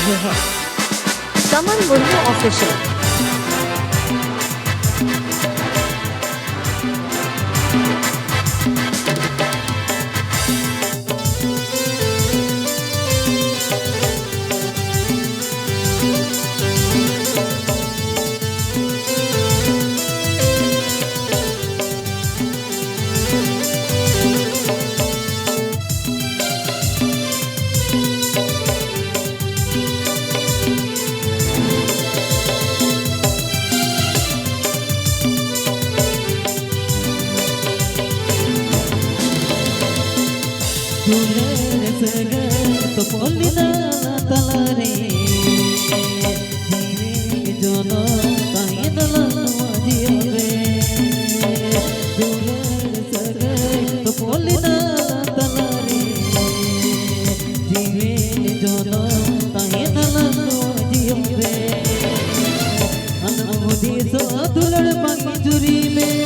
रहे हैं कमल मुर्मू ऑफिशियल। तो बोलिना तलारे जीवे जोनो ताई दलानो जियोरे दुलर सगे तो बोलिना तलारे जीवे जोनो ताई दलानो जियोरे अनुभूति सो दुलर मंजूरी में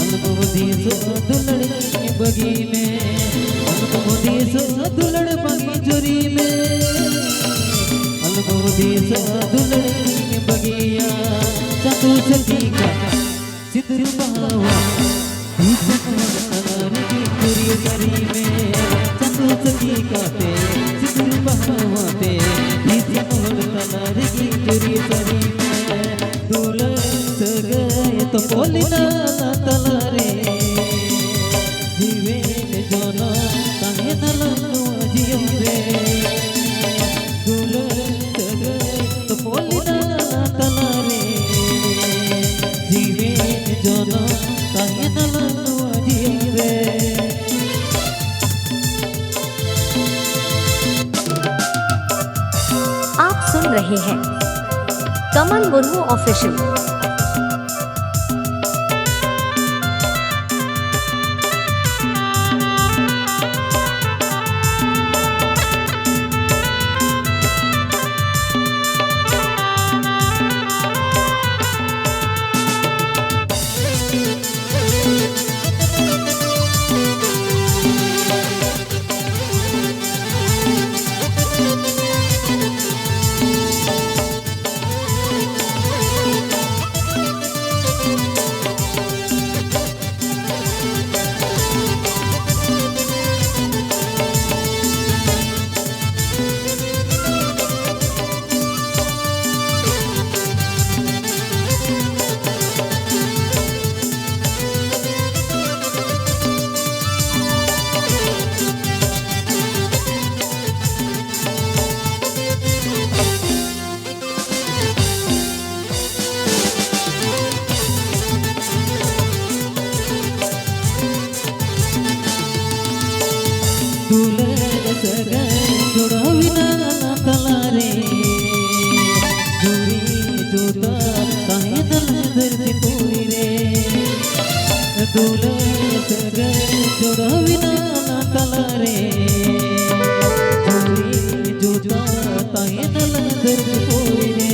अनुभूति सो दुलर बगी में अनुभूति सो दुलड़ मंजूरी में अनुभूति सो दुलड़ बगिया चतु सखी का सिद्धू बहावा की पूरी करी में चतु सखी का ते सिद्धू बहावा ते तलार की पूरी करी में दुलड़ सगे तो बोलिना तलारे जीवे जोनो ताहे दलानो जियोरे दुलर सगे तो बोलिना तलारे जीवे जोनो ताहे दलानो जियोरे। आप सुन रहे हैं कमल मुर्मू ऑफिशियल। दुलर सगे जुड़ाविना तलारे जुड़ी जुदा ताहे दलदर पूरी रे दुलर सगे जुड़ाविना तलारे जुड़ी जुदा ताहे दलदर पूरी रे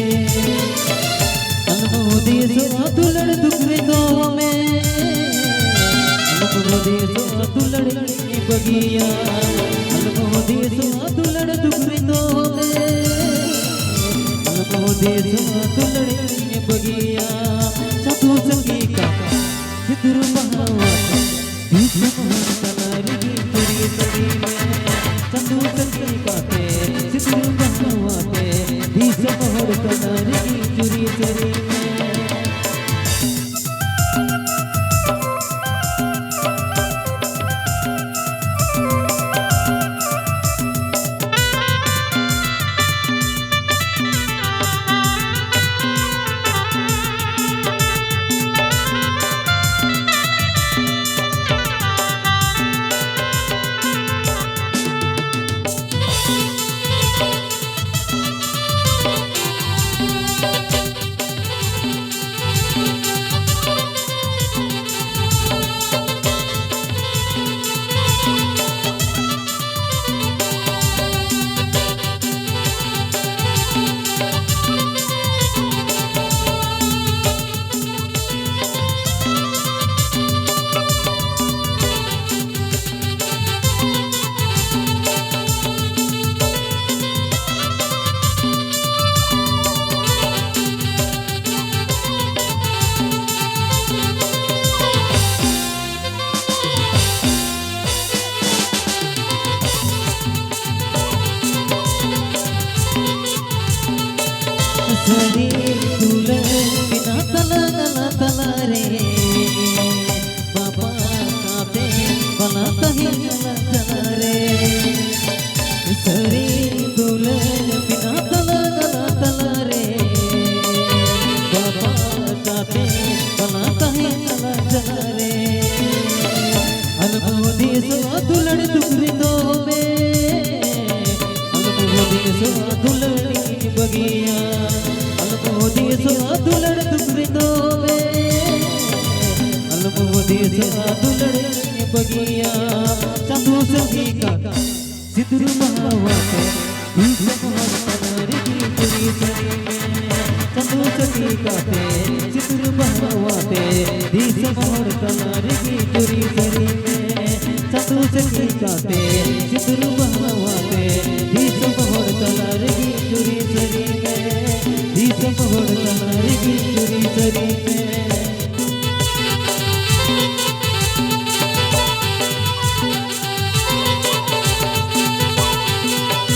अनुभूति सो दुलड़ दुखरे दो में अनुभूति सो दुलड़ बगिया अनुभूति सो दुलड़ दुखरी दो अनुभूति सो दुलड़ बगिया चतु सखी का सिद्धू बहावा तलार की पूरी करी में चतु सखी का ते सिद्धू बहावा ते तलार की पूरी करी में। सरी तुले बिना तला गला तला रे बाबा काते बना कहीं गला चला रे सरी तुले बिना तला गला तला रे बाबा काते बना कहीं गला चला रे अनुभवती सो दुलड़ दुखरी दो में अनुभवती सो दुलड़ी बगिया अनुभवती सो दुलड़ दुखरी दो में अनुभवती सो दुलड़ी बगिया चंदू सभी का सिद्धरू महावाते की पूरी सरी में चंदू सभी का सिद्धरू महावाते दीस मोर तनारी की पूरी सरी में चंदू सभी का सिद्धरू महावाते दीस मोर तनारी की पूरी सरी में दीस मोर तनारी की पूरी सरी में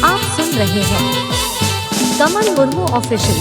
आप सुन रहे हैं कमल मुर्मू ऑफिशियल।